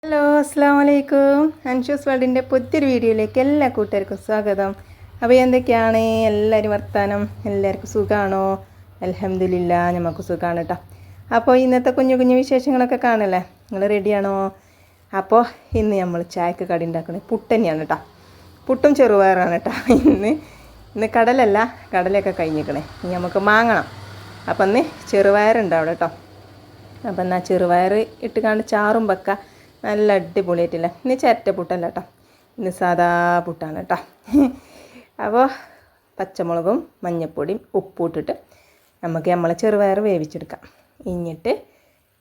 Hello അസ്സാം വലൈക്കും. അൻഷൂസ് വേൾഡിൻ്റെ പുതിയൊരു വീഡിയോയിലേക്ക് എല്ലാ കൂട്ടുകാർക്കും സ്വാഗതം. അപ്പോൾ എന്തൊക്കെയാണ് എല്ലാവരും വർത്താനം? എല്ലാവർക്കും സുഖമാണോ? അൽഹംദുലില്ലാ നമുക്ക് സുഖമാണ് കേട്ടോ. അപ്പോൾ ഇന്നത്തെ കുഞ്ഞു കുഞ്ഞു വിശേഷങ്ങളൊക്കെ കാണല്ലേ, നിങ്ങൾ റെഡിയാണോ? അപ്പോൾ ഇന്ന് നമ്മൾ ചായക്ക് കടി ഉണ്ടാക്കുന്നത് പുട്ട് തന്നെയാണ് കേട്ടോ. പുട്ടും ചെറുപയറാണ് കേട്ടോ. ഇന്ന് കടലല്ല, കടലൊക്കെ കഴിഞ്ഞിരിക്കണേ, ഇനി നമുക്ക് മാങ്ങണം. അപ്പം ഇന്ന് ചെറുപയറുണ്ട് അവിടെ കേട്ടോ. അപ്പം എന്നാൽ ചെറുപയർ ഇട്ട് കണ്ട് ചാറും വെക്കാം, നല്ല അടിപൊളിയായിട്ടില്ല. ഇന്ന് ചിരട്ട പുട്ടല്ല കേട്ടോ, ഇന്ന് സാധാ പുട്ടാണ് കേട്ടോ. അപ്പോൾ പച്ചമുളകും മഞ്ഞൾപ്പൊടിയും ഉപ്പും ഇട്ടിട്ട് നമുക്ക് നമ്മളെ ചെറുപയർ വേവിച്ചെടുക്കാം. ഇഞ്ഞിട്ട്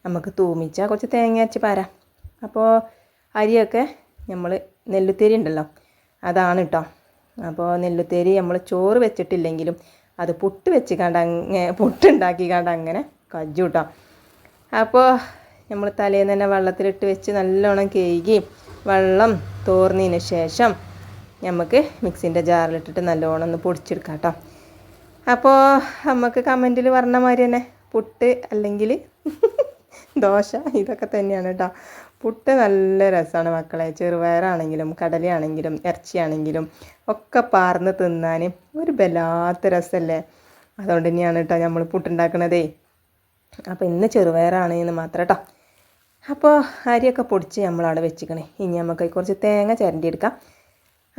നമുക്ക് തൂമിച്ചാൽ കുറച്ച് തേങ്ങ അരച്ച് പാരാം. അപ്പോൾ അരിയൊക്കെ നമ്മൾ നെല്ലുത്തേരി ഉണ്ടല്ലോ, അതാണ് കേട്ടോ. അപ്പോൾ നെല്ലുത്തേരി നമ്മൾ ചോറ് വെച്ചിട്ടില്ലെങ്കിലും അത് പുട്ട് വെച്ച് കണ്ട് പുട്ടുണ്ടാക്കി കണ്ട് അങ്ങനെ കജ്ജു കേട്ടോ. അപ്പോൾ നമ്മൾ തലേന്ന് തന്നെ വെള്ളത്തിലിട്ട് വെച്ച് നല്ലോണം കഴുകി വെള്ളം തോർന്നതിന് ശേഷം നമുക്ക് മിക്സിൻ്റെ ജാറിലിട്ടിട്ട് നല്ലോണം ഒന്ന് പൊടിച്ചെടുക്കാം കേട്ടോ. അപ്പോൾ നമുക്ക് കമൻറ്റിൽ പറഞ്ഞ മാതിരി തന്നെ പുട്ട് അല്ലെങ്കിൽ ദോശ ഇതൊക്കെ തന്നെയാണ് കേട്ടോ. പുട്ട് നല്ല രസമാണ് മക്കളെ. ചെറുപയറാണെങ്കിലും കടലയാണെങ്കിലും ഇറച്ചിയാണെങ്കിലും ഒക്കെ പാർന്ന് തിന്നാൻ ഒരു വല്ലാത്ത രസമല്ലേ. അതുകൊണ്ട് തന്നെയാണ് കേട്ടോ നമ്മൾ പുട്ടുണ്ടാക്കണതേ. അപ്പോൾ ഇന്ന് ചെറുപയറാണ് എന്ന് മാത്രം കേട്ടോ. അപ്പോൾ അരിയൊക്കെ പൊടിച്ച് നമ്മളവിടെ വെച്ചിക്കണേ. ഇനി നമുക്ക് കുറച്ച് തേങ്ങ ചിരണ്ടി എടുക്കാം.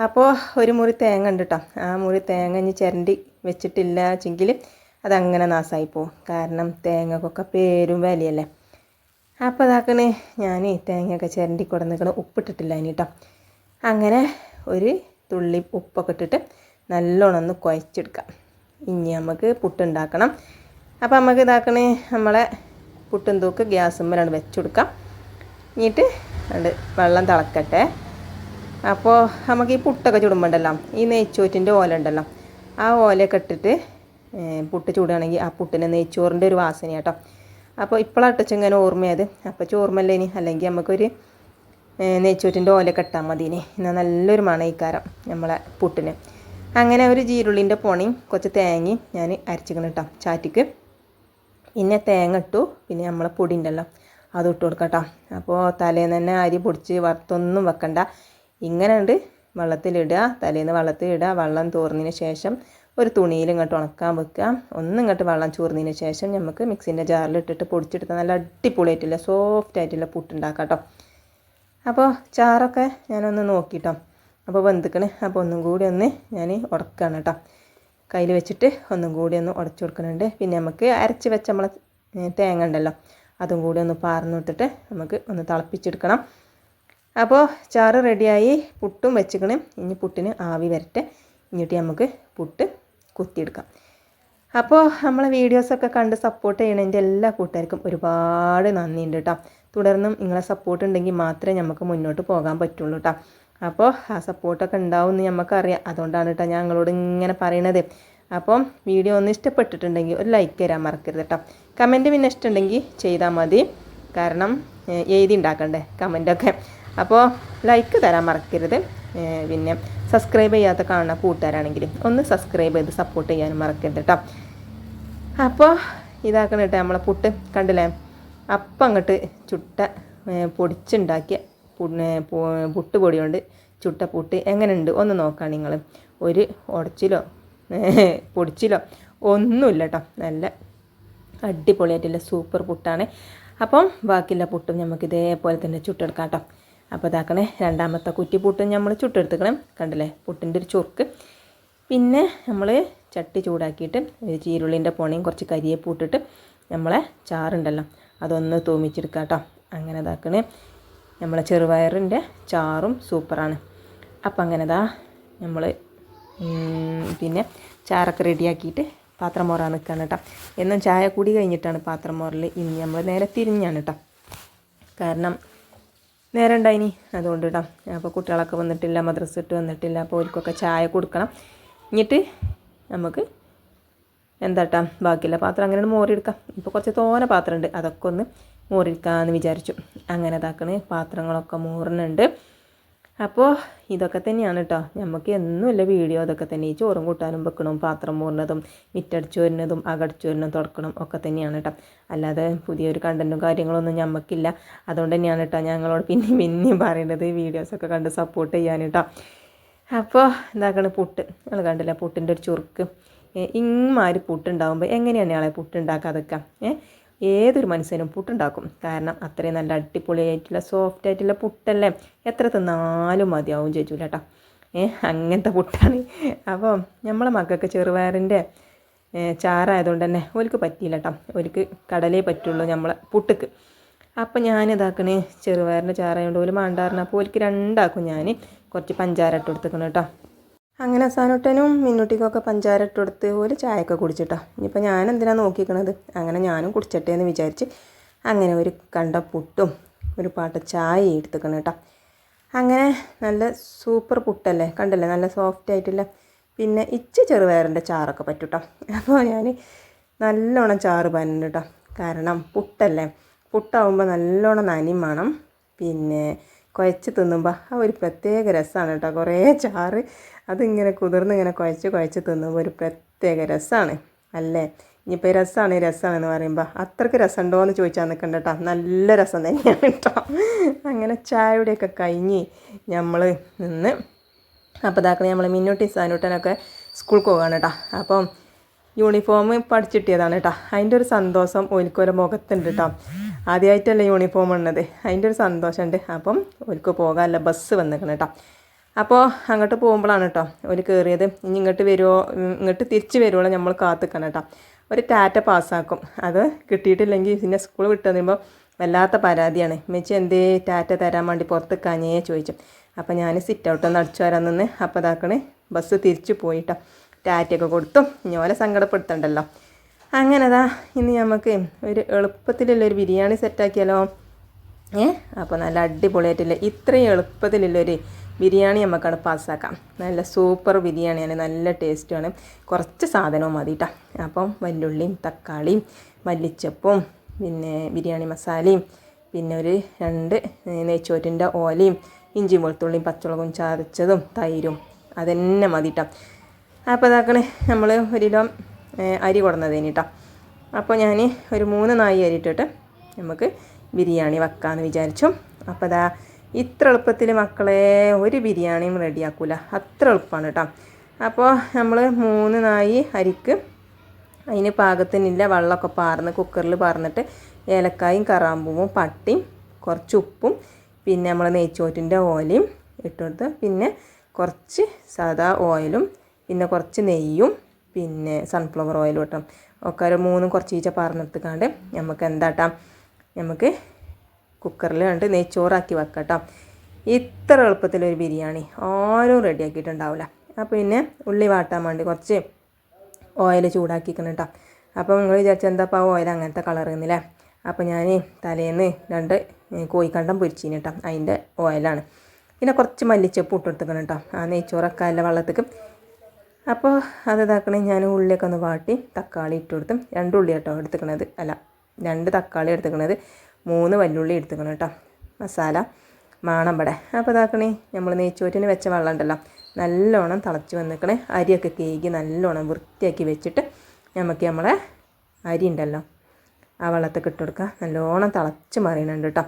അപ്പോൾ ഒരു മുറി തേങ്ങ ഉണ്ട് കേട്ടോ. ആ മുറി തേങ്ങ ഇനി ചിരണ്ടി വെച്ചിട്ടില്ല വെച്ചെങ്കിൽ അതങ്ങനെ നാശമായി പോവും. കാരണം തേങ്ങക്കൊക്കെ പേരും വിലയല്ലേ. അപ്പോൾ അതാക്കണേ ഞാൻ തേങ്ങയൊക്കെ ചിരണ്ടി കൊടുന്നിക്കണം. ഉപ്പിട്ടിട്ടില്ല ഇനി കേട്ടോ. അങ്ങനെ ഒരു തുള്ളി ഉപ്പൊക്കെ ഇട്ടിട്ട് നല്ലോണം ഒന്ന് കുഴച്ചെടുക്കാം. ഇനി നമുക്ക് പുട്ടുണ്ടാക്കണം. അപ്പോൾ നമുക്ക് ഇതാക്കണേ നമ്മളെ പുട്ടും തൂക്ക് ഗ്യാസുമ്മലാണ് വെച്ച് കൊടുക്കാം. എന്നിട്ട് അത് വെള്ളം തിളക്കട്ടെ. അപ്പോൾ നമുക്ക് ഈ പുട്ടൊക്കെ ചുടുമ്പോണ്ടല്ലോ, ഈ നെയ്ച്ചോറ്റിൻ്റെ ഓല ഉണ്ടല്ലോ, ആ ഓലയൊക്കെ ഇട്ടിട്ട് പുട്ട് ചൂടുകയാണെങ്കിൽ ആ പുട്ടിന് നെയ്ച്ചോറിൻ്റെ ഒരു വാസന കേട്ടോ. അപ്പോൾ ഇപ്പോഴാണ് ഇങ്ങനെ ഓർമ്മയത്. അപ്പോൾ ചോർമ്മല്ലേ ഇനി, അല്ലെങ്കിൽ നമുക്കൊരു നെയ്ച്ചോറ്റിൻ്റെ ഓലയൊക്കെ ഇട്ടാൽ മതി. ഇനി എന്നാൽ നല്ലൊരു മണയിക്കാരം നമ്മളെ പുട്ടിന്. അങ്ങനെ ഒരു ജീരുള്ളിൻ്റെ പൊണിയും കുറച്ച് തേങ്ങയും ഞാൻ അരച്ചിക്കണം കേട്ടോ ചാറ്റിക്ക്. പിന്നെ തേങ്ങ ഇട്ടു, പിന്നെ നമ്മളെ പൊടി ഉണ്ടല്ലോ അത് ഇട്ട് കൊടുക്കാം കേട്ടോ. അപ്പോൾ തലേന്ന് തന്നെ അരി പൊടിച്ച് വറുത്തൊന്നും വെക്കണ്ട, ഇങ്ങനെ ഉണ്ട് വെള്ളത്തിലിടുക. തലേന്ന് വെള്ളത്തിലിടുക, വെള്ളം തോർന്നതിന് ശേഷം ഒരു തുണിയിൽ ഇങ്ങോട്ട് ഉണക്കാൻ വെക്കുക. ഇങ്ങോട്ട് വെള്ളം ചോർന്നതിന് ശേഷം നമുക്ക് മിക്സിൻ്റെ ജാറിലിട്ടിട്ട് പൊടിച്ചെടുത്താൽ നല്ല അടിപൊളിയായിട്ടില്ല സോഫ്റ്റ് ആയിട്ടുള്ള പുട്ടുണ്ടാക്കാം കേട്ടോ. അപ്പോൾ ചാറൊക്കെ ഞാനൊന്ന് നോക്കിട്ടോ. അപ്പോൾ വെന്തിക്കണ്. അപ്പോൾ ഒന്നും കൂടി ഒന്ന് ഞാൻ ഉടക്കുകയാണ് കേട്ടോ. കയ്യിൽ വെച്ചിട്ട് ഒന്നും കൂടി ഒന്ന് ഉടച്ചു കൊടുക്കുന്നുണ്ട്. പിന്നെ നമുക്ക് അരച്ച് വെച്ച നമ്മളെ തേങ്ങ ഉണ്ടല്ലോ അതും കൂടി ഒന്ന് പാർന്നിട്ടിട്ട് നമുക്ക് ഒന്ന് തിളപ്പിച്ചെടുക്കണം. അപ്പോൾ ചാറ് റെഡിയായി, പുട്ടും വെച്ചിക്കണം. ഇനി പുട്ടിന് ആവി വരട്ടെ, എന്നിട്ട് നമുക്ക് പുട്ട് കുത്തിയെടുക്കാം. അപ്പോൾ നമ്മളെ വീഡിയോസൊക്കെ കണ്ട് സപ്പോർട്ട് ചെയ്യണതിൻ്റെ എല്ലാ കൂട്ടുകാർക്കും ഒരുപാട് നന്ദിയുണ്ട് കേട്ടോ. തുടർന്നും നിങ്ങളെ സപ്പോർട്ട് ഉണ്ടെങ്കിൽ മാത്രമേ നമുക്ക് മുന്നോട്ട് പോകാൻ പറ്റുള്ളൂ കേട്ടോ. അപ്പോൾ ആ സപ്പോർട്ടൊക്കെ ഉണ്ടാവും എന്ന് നമുക്കറിയാം. അതുകൊണ്ടാണ് കേട്ടോ ഞങ്ങളോട് ഇങ്ങനെ പറയണത്. അപ്പം വീഡിയോ ഒന്ന് ഇഷ്ടപ്പെട്ടിട്ടുണ്ടെങ്കിൽ ഒരു ലൈക്ക് തരാൻ മറക്കരുത് കേട്ടോ. കമൻറ്റ് പിന്നെ ഇഷ്ടമുണ്ടെങ്കിൽ ചെയ്താൽ മതി, കാരണം എഴുതി ഉണ്ടാക്കണ്ടേ കമൻറ്റൊക്കെ. അപ്പോൾ ലൈക്ക് തരാൻ മറക്കരുത്. പിന്നെ സബ്സ്ക്രൈബ് ചെയ്യാത്ത കാണുന്ന കൂട്ടുകാരാണെങ്കിൽ ഒന്ന് സബ്സ്ക്രൈബ് ചെയ്ത് സപ്പോർട്ട് ചെയ്യാനും മറക്കരുത് കേട്ടോ. അപ്പോൾ ഇതാക്കണം കേട്ടോ നമ്മളെ പുട്ട് കണ്ടില്ലേ. അപ്പം അങ്ങോട്ട് ചുട്ട പൊടിച്ചുണ്ടാക്കിയ പുട്ട് പൊടി കൊണ്ട് ചുട്ട പുട്ട് എങ്ങനെയുണ്ട് ഒന്ന് നോക്കാം നിങ്ങൾ. ഒരു ഉടച്ചിലോ പൊടിച്ചിലോ ഒന്നുമില്ല കേട്ടോ. നല്ല അടിപൊളിയായിട്ടുള്ള സൂപ്പർ പുട്ടാണ്. അപ്പം ബാക്കിയുള്ള പുട്ടും നമുക്ക് ഇതേപോലെ തന്നെ ചുട്ടെടുക്കാം കേട്ടോ. അപ്പോൾ ഇതാക്കണേ രണ്ടാമത്തെ കുറ്റി പുട്ടും നമ്മൾ ചുട്ടെടുത്തുക്കണം. കണ്ടില്ലേ പുട്ടിൻ്റെ ഒരു ചുർക്ക്. പിന്നെ നമ്മൾ ചട്ടി ചൂടാക്കിയിട്ട് ഒരു ചീരുള്ളിൻ്റെ പൊണിയും കുറച്ച് കരിയേപ്പൂ ഇട്ടിട്ട് നമ്മളെ ചാറുണ്ടല്ലോ അതൊന്ന് തൂമിച്ചെടുക്കാം കേട്ടോ. അങ്ങനെ ഇതാക്കണേ നമ്മളെ ചെറുപയറിൻ്റെ ചാറും സൂപ്പറാണ്. അപ്പം അങ്ങനെ നമ്മൾ പിന്നെ ചാറൊക്കെ റെഡിയാക്കിയിട്ട് പാത്രം മോറാൻ നിൽക്കുകയാണ് കേട്ടോ. എന്നും ചായ കൂടി കഴിഞ്ഞിട്ടാണ് പാത്രം മോറൽ. ഇനി നമ്മൾ നേരെ തിരിഞ്ഞാണ് കേട്ടോ, കാരണം നേരം ഉണ്ടായിനി അതുകൊണ്ട് കേട്ടോ. അപ്പോൾ കുട്ടികളൊക്കെ വന്നിട്ടില്ല, മദ്രസ ഇട്ട് വന്നിട്ടില്ല. അപ്പോൾ അവർക്കൊക്കെ ചായ കൊടുക്കണം. എന്നിട്ട് നമുക്ക് എന്താട്ടാ ബാക്കിയുള്ള പാത്രം അങ്ങനെ മോറിയെടുക്കാം. ഇപ്പോൾ കുറച്ച് തോന പാത്രമുണ്ട്, അതൊക്കെ ഒന്ന് മോറിയെടുക്കാമെന്ന് വിചാരിച്ചു. അങ്ങനെ ഇതാക്കണേ പാത്രങ്ങളൊക്കെ മോറുന്നുണ്ട്. അപ്പോൾ ഇതൊക്കെ തന്നെയാണ് കേട്ടോ, നമുക്ക് എന്നുമില്ല വീഡിയോ അതൊക്കെ തന്നെ. ഈ ചോറും കൂട്ടാനും വെക്കണം, പാത്രം മൂറുന്നതും, മിറ്റടിച്ചു വരുന്നതും, അകടിച്ചു വരുന്നതും, തുടക്കണം ഒക്കെ തന്നെയാണ് കേട്ടോ. അല്ലാതെ പുതിയൊരു കണ്ടൻറ്റും കാര്യങ്ങളൊന്നും ഞമ്മക്കില്ല. അതുകൊണ്ട് തന്നെയാണ് കേട്ടോ ഞങ്ങളോട് പിന്നെയും പറയുന്നത് വീഡിയോസൊക്കെ കണ്ട് സപ്പോർട്ട് ചെയ്യാൻ കേട്ടോ. അപ്പോൾ ഇതാക്കണം പുട്ട്, നിങ്ങൾ കണ്ടില്ല പുട്ടിൻ്റെ ഒരു ചുറുക്ക്. ഇങ്ങമാതിരി പുട്ടുണ്ടാകുമ്പോൾ എങ്ങനെയാണ് ആളെ പുട്ടുണ്ടാക്കാതൊക്കെ ഏതൊരു മനുഷ്യനും പുട്ടുണ്ടാക്കും. കാരണം അത്രയും നല്ല അടിപൊളിയായിട്ടുള്ള സോഫ്റ്റ് ആയിട്ടുള്ള പുട്ടല്ലേ, എത്ര തിന്നാലും മതിയാവും ചേച്ചൂല കേട്ടോ. അങ്ങനത്തെ പുട്ടാണ്. അപ്പോൾ നമ്മളെ മക്കൾക്ക് ചെറുപയറിൻ്റെ ചാറായതുകൊണ്ട് തന്നെ ഓൽക്ക് പറ്റിയില്ല കേട്ടോ. ഓൽക്ക് കടലേ പറ്റുള്ളൂ നമ്മളെ പുട്ടുക്ക്. അപ്പോൾ ഞാനിതാക്കണേ ചെറുപയറിൻ്റെ ചാറായതുകൊണ്ട് ഓല് മാണ്ടാറിന്. അപ്പോൾ ഓൽക്ക് രണ്ടാക്കും ഞാൻ കുറച്ച് പഞ്ചാര ഇട്ട് കൊടുത്തേക്കണം കേട്ടോ. അങ്ങനെ സാനോട്ടനും മിന്നൂട്ടിക്കൊക്കെ പഞ്ചാര ഇട്ട് കൊടുത്ത് ഒരു ചായയൊക്കെ കുടിച്ചിട്ടോ. ഇനിയിപ്പോൾ ഞാൻ എന്തിനാണ് നോക്കിക്കണത്, അങ്ങനെ ഞാനും കുടിച്ചട്ടെ എന്ന് വിചാരിച്ച് അങ്ങനെ ഒരു കണ്ട പുട്ടും ഒരു പാട്ട ചായ എടുത്തേക്കണം കേട്ടോ. അങ്ങനെ നല്ല സൂപ്പർ പുട്ടല്ലേ, കണ്ടല്ലേ നല്ല സോഫ്റ്റ് ആയിട്ടില്ല. പിന്നെ ചെറുപയറിൻ്റെ ചാറൊക്കെ പറ്റും കേട്ടോ. അപ്പോൾ ഞാൻ നല്ലോണം ചാറ് പറ്റുന്നുണ്ട് കേട്ടോ. കാരണം പുട്ടല്ലേ, പുട്ടാവുമ്പോൾ നല്ലോണം നനിയും വേണം. പിന്നെ കുഴച്ച് തിന്നുമ്പോൾ ആ ഒരു പ്രത്യേക രസമാണ് കേട്ടോ. കുറേ ചാറ് അതിങ്ങനെ കുതിർന്ന് ഇങ്ങനെ കുഴച്ച് തിന്നുമ്പോൾ ഒരു പ്രത്യേക രസമാണ് അല്ലേ. ഇനിയിപ്പോൾ രസമാണെന്ന് പറയുമ്പോൾ അത്രയ്ക്ക് രസമുണ്ടോ എന്ന് ചോദിച്ചാൽ നിൽക്കണ്ട കേട്ടോ. നല്ല രസം തന്നെയാണ് കേട്ടോ. അങ്ങനെ ചായയുടെയൊക്കെ കഴിഞ്ഞ് നമ്മൾ നിന്ന് അപ്പോൾ ഇതാക്കണേ നമ്മൾ മിന്നൂട്ടി സാനൂട്ടനൊക്കെ സ്കൂളിൽ പോവുകയാണ് കേട്ടോ. അപ്പം യൂണിഫോം പഠിച്ചിട്ടിയതാണ് കേട്ടോ. അതിൻ്റെ ഒരു സന്തോഷം ഓൽക്കൊരു മുഖത്തുണ്ട് കേട്ടോ. ആദ്യമായിട്ടല്ലേ യൂണിഫോം ഉള്ളത്, അതിൻ്റെ ഒരു സന്തോഷമുണ്ട്. അപ്പം ഓൽക്ക് പോകാമല്ല ബസ് വന്നിക്കണം കേട്ടോ. അപ്പോൾ അങ്ങോട്ട് പോകുമ്പോഴാണ് കേട്ടോ ഓല് കയറിയത്. ഇനി ഇങ്ങോട്ട് തിരിച്ച് വരുവോളം നമ്മൾ കാത്തിക്കണം കേട്ടോ. ഒരു ടാറ്റ പാസ്സാക്കും. അത് കിട്ടിയിട്ടില്ലെങ്കിൽ പിന്നെ സ്കൂൾ വിട്ട് കഴിയുമ്പോൾ വല്ലാത്ത പരാതിയാണ്. മെച്ചി എന്തേ ടാറ്റ തരാൻ വേണ്ടി പുറത്ത് കാഞ്ഞേ ചോദിച്ചു. അപ്പോൾ ഞാൻ സിറ്റ് ഔട്ടൊന്ന് അടിച്ചു വരാൻ നിന്ന്. അപ്പോൾ ഇതാക്കണേ ബസ് തിരിച്ചു പോയിട്ടോ. ടാറ്റയൊക്കെ കൊടുത്തും ഇനി ഓലെ സങ്കടപ്പെടുത്തണ്ടല്ലോ. അങ്ങനെതാ ഇന്ന് നമുക്ക് ഒരു എളുപ്പത്തിലുള്ളൊരു ബിരിയാണി സെറ്റാക്കിയാലോ. അപ്പോൾ നല്ല അടിപൊളിയായിട്ടില്ല, ഇത്രയും എളുപ്പത്തിലുള്ളൊരു ബിരിയാണി നമുക്കവിടെ പാസ്സാക്കാം. നല്ല സൂപ്പർ ബിരിയാണിയാണ്, നല്ല ടേസ്റ്റുമാണ്. കുറച്ച് സാധനവും മതി കേട്ടോ. അപ്പം വല്ലുള്ളിയും തക്കാളിയും മല്ലിച്ചപ്പും പിന്നെ ബിരിയാണി മസാലയും പിന്നെ ഒരു 2 നെയ്ച്ചോറ്റിൻ്റെ ഓലയും ഇഞ്ചിയും വെളുത്തുള്ളിയും പച്ചമുളകും ചതച്ചതും തൈരും അതന്നെ മതി കേട്ടോ. അപ്പോൾ ഇതാക്കണേ നമ്മൾ 1 കിലോ അരി കൊടുന്നതേനി കേട്ടോ. അപ്പോൾ ഞാൻ ഒരു 3 നാഴി അരി ഇട്ടിട്ട് നമുക്ക് ബിരിയാണി വെക്കാമെന്ന് വിചാരിച്ചു. അപ്പോൾ അതാ ഇത്ര എളുപ്പത്തിൽ മക്കളെ ഒരു ബിരിയാണിയും റെഡിയാക്കൂല, അത്ര എളുപ്പമാണ് കേട്ടോ. അപ്പോൾ നമ്മൾ 3 നാഴി അരിക്ക് അതിന് പാകത്തിനില്ല വെള്ളമൊക്കെ പാർന്ന് കുക്കറിൽ പാർന്നിട്ട് ഏലക്കായും കറാമ്പൂവും പട്ടിയും കുറച്ച് ഉപ്പും പിന്നെ നമ്മൾ നെയ്ച്ചോറ്റിൻ്റെ ഓലയും ഇട്ടുകൊടുത്ത് പിന്നെ കുറച്ച് സാദാ ഓയിലും പിന്നെ കുറച്ച് നെയ്യും പിന്നെ സൺഫ്ലവർ ഓയിലും ഇട്ടാം ഒക്കെ ഒരു 3 കുറച്ച് പാർന്നെടുത്തുക്കാണ്ട് നമുക്ക് എന്താട്ടാം, നമുക്ക് കുക്കറിൽ കണ്ട് നെയ്ച്ചോറാക്കി വെക്കാം. ഇത്ര എളുപ്പത്തിലൊരു ബിരിയാണി ആരും റെഡിയാക്കിയിട്ടുണ്ടാവില്ല. അപ്പോൾ പിന്നെ ഉള്ളി വാട്ടാൻ വേണ്ടി കുറച്ച് ഓയിൽ ചൂടാക്കിക്കണം കേട്ടോ. അപ്പോൾ നിങ്ങൾ വിചാരിച്ചാൽ എന്താ ഓയിൽ അങ്ങനത്തെ കളറുന്നില്ലേ. അപ്പോൾ ഞാൻ തലേന്ന് 2 കോഴിക്കണ്ടം പൊരിച്ചിന് കേട്ടോ, അതിൻ്റെ ഓയിലാണ്. പിന്നെ കുറച്ച് മല്ലിച്ചപ്പ് ഇട്ടെടുത്തുക്കണം കേട്ടോ ആ നെയ്ച്ചോറൊക്കെ അല്ല വെള്ളത്തേക്ക്. അപ്പോൾ അത് ഇതാക്കണേ ഞാൻ ഉള്ളിയൊക്കെ ഒന്ന് വാട്ടി തക്കാളി ഇട്ട് കൊടുത്തും 2 ഉള്ളി കേട്ടോ എടുത്തുക്കണത്, അല്ല 2 തക്കാളി എടുത്തുക്കണത്, 3 വല്ലുള്ളി എടുത്തുക്കണം കേട്ടോ. മസാല മാണം ഇവിടെ. അപ്പോൾ ഇതാക്കണേ നമ്മൾ നെയ്ച്ചോറ്റിന് വെച്ച വെള്ളം ഉണ്ടല്ലോ നല്ലോണം തിളച്ച് വന്നിക്കണേ. അരിയൊക്കെ കേകി നല്ലോണം വൃത്തിയാക്കി വെച്ചിട്ട് നമുക്ക് നമ്മളെ അരി ഉണ്ടല്ലോ ആ വെള്ളത്തൊക്കെ ഇട്ട് കൊടുക്കുക. നല്ലോണം തിളച്ച് മറിയുന്നുണ്ട് കേട്ടോ.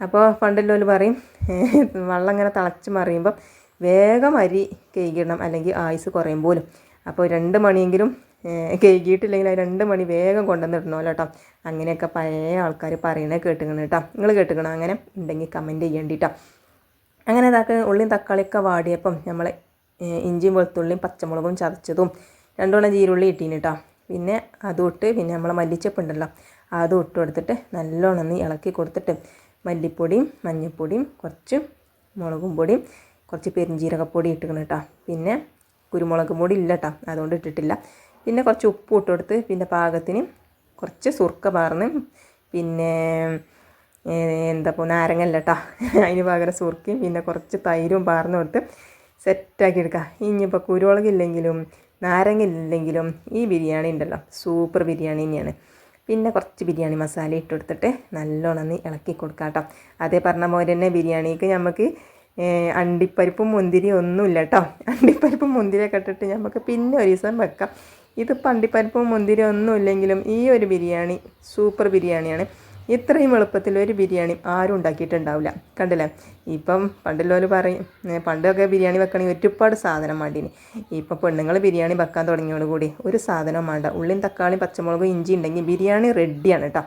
അപ്പോൾ പണ്ടുള്ളവർ പറയും വെള്ളം ഇങ്ങനെ തിളച്ച് മറിയുമ്പം വേഗം അരി കേകിയിടണം, അല്ലെങ്കിൽ ആയുസ് കുറയും പോലും. അപ്പോൾ 2 മണിയെങ്കിലും കേകിയിട്ടില്ലെങ്കിൽ ആ 2 മണി വേഗം കൊണ്ടുവന്നിടണമല്ലോ കേട്ടോ. അങ്ങനെയൊക്കെ പഴയ ആൾക്കാർ പറയണേ കേട്ടുക്കണം കേട്ടോ. നിങ്ങൾ കേട്ടുക്കണം, അങ്ങനെ ഉണ്ടെങ്കിൽ കമൻറ്റ് ചെയ്യേണ്ടി കേട്ടോ. അങ്ങനെ ഇതാക്കി ഉള്ളിയും തക്കാളിയൊക്കെ വാടിയപ്പം നമ്മൾ ഇഞ്ചിയും വെളുത്തുള്ളിയും പച്ചമുളകും ചതച്ചതും 2 ജീരുള്ളി ഇട്ടീന് കേട്ടോ. പിന്നെ അതും ഇട്ട് പിന്നെ നമ്മളെ മല്ലിച്ചപ്പ് ഉണ്ടല്ലോ അതും ഇട്ട് കൊടുത്തിട്ട് നല്ലോണം ഒന്ന് ഇളക്കി കൊടുത്തിട്ട് മല്ലിപ്പൊടിയും മഞ്ഞൾപ്പൊടിയും കുറച്ച് മുളകും പൊടിയും കുറച്ച് പെരിഞ്ചീരകപ്പൊടി ഇട്ടിക്കണം കേട്ടോ. പിന്നെ കുരുമുളക് പൊടി ഇല്ല കേട്ടോ, അതുകൊണ്ട് ഇട്ടിട്ടില്ല. പിന്നെ കുറച്ച് ഉപ്പ് ഇട്ട് കൊടുത്ത് പിന്നെ പാകത്തിന് കുറച്ച് സുർക്ക പാർന്ന് പിന്നെ നാരങ്ങല്ല കേട്ടോ, അതിന് പകരം സുർക്കയും പിന്നെ കുറച്ച് തൈരും പാർന്ന് കൊടുത്ത് സെറ്റാക്കി എടുക്കുക. ഇനിയിപ്പോൾ കുരുമുളകില്ലെങ്കിലും നാരങ്ങയില്ലെങ്കിലും ഈ ബിരിയാണി ഉണ്ടല്ലോ സൂപ്പർ ബിരിയാണി തന്നെയാണ്. പിന്നെ കുറച്ച് ബിരിയാണി മസാല ഇട്ട് കൊടുത്തിട്ട് നല്ലോണം ഇളക്കി കൊടുക്കാം കേട്ടോ. അതേ പറഞ്ഞ പോലെ തന്നെ ബിരിയാണിക്ക് നമുക്ക് അണ്ടിപ്പരിപ്പും മുന്തിരി ഒന്നുമില്ല കേട്ടോ. അണ്ടിപ്പരിപ്പും മുന്തിരിയൊക്കെ ഇട്ടിട്ട് നമുക്ക് പിന്നെ ഒരു ദിവസം വെക്കാം. ഇതിപ്പോൾ അണ്ടിപ്പരിപ്പും മുന്തിരി ഒന്നും ഇല്ലെങ്കിലും ഈ ഒരു ബിരിയാണി സൂപ്പർ ബിരിയാണിയാണ്. ഇത്രയും എളുപ്പത്തിൽ ഒരു ബിരിയാണി ആരും ഉണ്ടാക്കിയിട്ടുണ്ടാവില്ല. കണ്ടില്ലേ, ഇപ്പം പണ്ടുള്ളവർ പറയും, പണ്ടൊക്കെ ബിരിയാണി വെക്കണമെങ്കിൽ ഒരുപാട് സാധനം വേണ്ടിനി. ഇപ്പം പെണ്ണുങ്ങൾ ബിരിയാണി വെക്കാൻ തുടങ്ങിയോടുകൂടി ഒരു സാധനം വേണ്ട, ഉള്ളിയും തക്കാളിയും പച്ചമുളകും ഇഞ്ചി ഉണ്ടെങ്കിൽ ബിരിയാണി റെഡിയാണ് കേട്ടോ.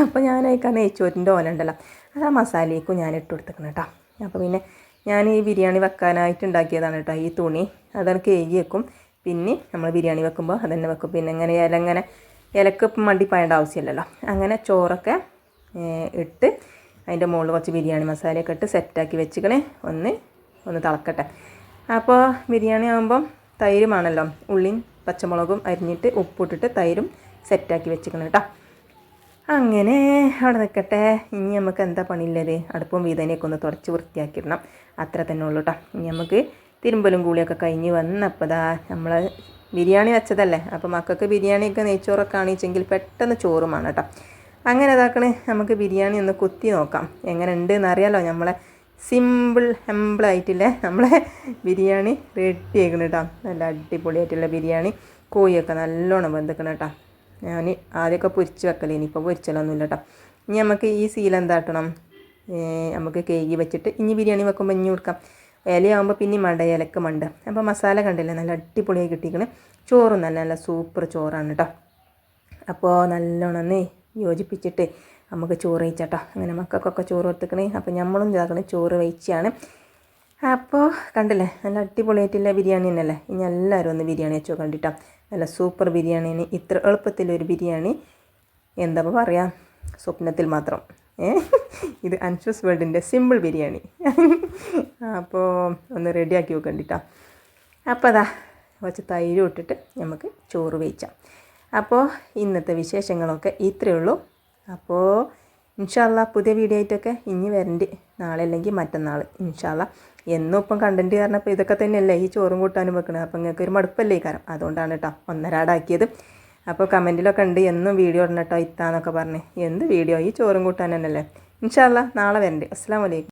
അപ്പോൾ ഞാൻ അതിക്കാൻ നെയ്ച്ചോറ്റിൻ്റെ ഓല ഉണ്ടല്ലോ, അത് ആ മസാലയ്ക്കും ഞാൻ ഇട്ട് കൊടുത്തേക്കണം കേട്ടോ. അപ്പോൾ പിന്നെ ഞാൻ ഈ ബിരിയാണി വെക്കാനായിട്ട് ഉണ്ടാക്കിയതാണ് കേട്ടോ. ഈ തുണി അതാണ് കേകി വെക്കും, പിന്നെ നമ്മൾ ബിരിയാണി വെക്കുമ്പോൾ അതന്നെ വെക്കും. പിന്നെ ഇങ്ങനെ ഇലക്ക് മണ്ടി പായേണ്ട ആവശ്യമില്ലല്ലോ. അങ്ങനെ ചോറൊക്കെ ഇട്ട് അതിൻ്റെ മുകളിൽ കുറച്ച് ബിരിയാണി മസാലയൊക്കെ ഇട്ട് സെറ്റാക്കി വെച്ചിക്കണേ, ഒന്ന് തിളക്കട്ടെ. അപ്പോൾ ബിരിയാണി ആകുമ്പം തൈരുമാണല്ലോ, ഉള്ളിയും പച്ചമുളകും അരിഞ്ഞിട്ട് ഉപ്പിട്ടിട്ട് തൈരും സെറ്റാക്കി വെച്ചിക്കണം കേട്ടോ. അങ്ങനെ അവിടെ നിൽക്കട്ടെ. ഇനി നമുക്ക് എന്താ പണിയില്ലത്, അടുപ്പും വീതനെയൊക്കെ ഒന്ന് തുടച്ച് വൃത്തിയാക്കിയിടണം, അത്ര തന്നെ ഉള്ളൂ കേട്ടോ. ഇനി നമുക്ക് തിരുമ്പലും കൂളിയൊക്കെ കഴിഞ്ഞ് വന്നപ്പോൾ ദാ നമ്മൾ ബിരിയാണി വെച്ചതല്ലേ, അപ്പോൾ മക്കൾക്ക് ബിരിയാണിയൊക്കെ നെയ്ച്ചോറൊക്കെ കാണിച്ചെങ്കിൽ പെട്ടെന്ന് ചോറുമാണ് കേട്ടോ. അങ്ങനെ ഇതാക്കണേ, നമുക്ക് ബിരിയാണി ഒന്ന് കുത്തി നോക്കാം എങ്ങനെ ഉണ്ട് എന്നറിയാലോ. നമ്മളെ ഹെമ്പിളായിട്ടില്ലേ നമ്മളെ ബിരിയാണി റെഡി ആക്കണം കേട്ടോ. നല്ല അടിപൊളിയായിട്ടുള്ള ബിരിയാണി. കോഴിയൊക്കെ നല്ലോണം വെന്തിക്കണം കേട്ടോ. ഞാൻ ആദ്യമൊക്കെ പൊരിച്ച് വെക്കലേ, ഇനിയിപ്പോൾ പൊരിച്ചലൊന്നുമില്ല കേട്ടോ. ഇനി നമുക്ക് ഈ സീലെന്താക്കണം, നമുക്ക് കേകി വെച്ചിട്ട് ഇനി ബിരിയാണി വെക്കുമ്പോൾ ഇനി കൊടുക്കാം. ഇലയാകുമ്പോൾ പിന്നെ മണ്ട, ഇലക്ക് മണ്ട. അപ്പോൾ മസാല കണ്ടില്ലേ നല്ല അടിപൊളിയായി കിട്ടിയിരിക്കണം. ചോറും നല്ല സൂപ്പർ ചോറാണ് കേട്ടോ. അപ്പോൾ നല്ലോണം യോജിപ്പിച്ചിട്ട് നമുക്ക് ചോറ് വയ്ച്ചാട്ടോ. അങ്ങനെ മക്കൾക്കൊക്കെ ചോറ് കൊടുത്തിക്കണേ. അപ്പോൾ നമ്മളും ഇതാക്കണേ ചോറ് വയ്ച്ചാണ്. അപ്പോൾ കണ്ടില്ലേ നല്ല അടിപൊളിയായിട്ടുള്ള ബിരിയാണി തന്നെയല്ലേ. ഇനി എല്ലാവരും ഒന്ന് ബിരിയാണി വെച്ചോ കണ്ടിട്ടോ. നല്ല സൂപ്പർ ബിരിയാണിന് ഇത്ര എളുപ്പത്തിലൊരു ബിരിയാണി എന്താ പറയുക, സ്വപ്നത്തിൽ മാത്രം. ഇത് അൻഷൂസ് വേൾഡിൻ്റെ സിമ്പിൾ ബിരിയാണി. അപ്പോൾ ഒന്ന് റെഡിയാക്കി വെക്കണ്ടിട്ടോ. അപ്പോൾ അതാ കുറച്ച് തൈര് ഇട്ടിട്ട് നമുക്ക് ചോറ് വേവിച്ചാം. അപ്പോൾ ഇന്നത്തെ വിശേഷങ്ങളൊക്കെ ഇത്രയേ ഉള്ളൂ. അപ്പോൾ ഇൻഷാ അല്ലാ പുതിയ വീഡിയോ ആയിട്ടൊക്കെ ഇനി വരണ്ട്, നാളെ അല്ലെങ്കിൽ മറ്റന്നാൾ ഇൻഷാ അല്ലാ. എന്നും ഇപ്പം കണ്ടൻറ്റ് കാരണം ഇപ്പോൾ ഇതൊക്കെ തന്നെയല്ലേ ഈ ചോറും കൂട്ടാനും വെക്കണത്. അപ്പോൾ നിങ്ങൾക്ക് ഒരു മടുപ്പല്ലേ കാരണം, അതുകൊണ്ടാണ് കേട്ടോ ഒന്നരാടാക്കിയത്. അപ്പോൾ കമൻറ്റിലൊക്കെ ഉണ്ട് എന്നും വീഡിയോ ഇടണം കേട്ടോ ഇത്താന്നൊക്കെ പറഞ്ഞ്. എന്ത് വീഡിയോ, ഈ ചോറും കൂട്ടാൻ തന്നെയല്ലേ. ഇൻഷാ അല്ലാ നാളെ വരണ്ട്. അസ്സലാമു അലൈക്കും.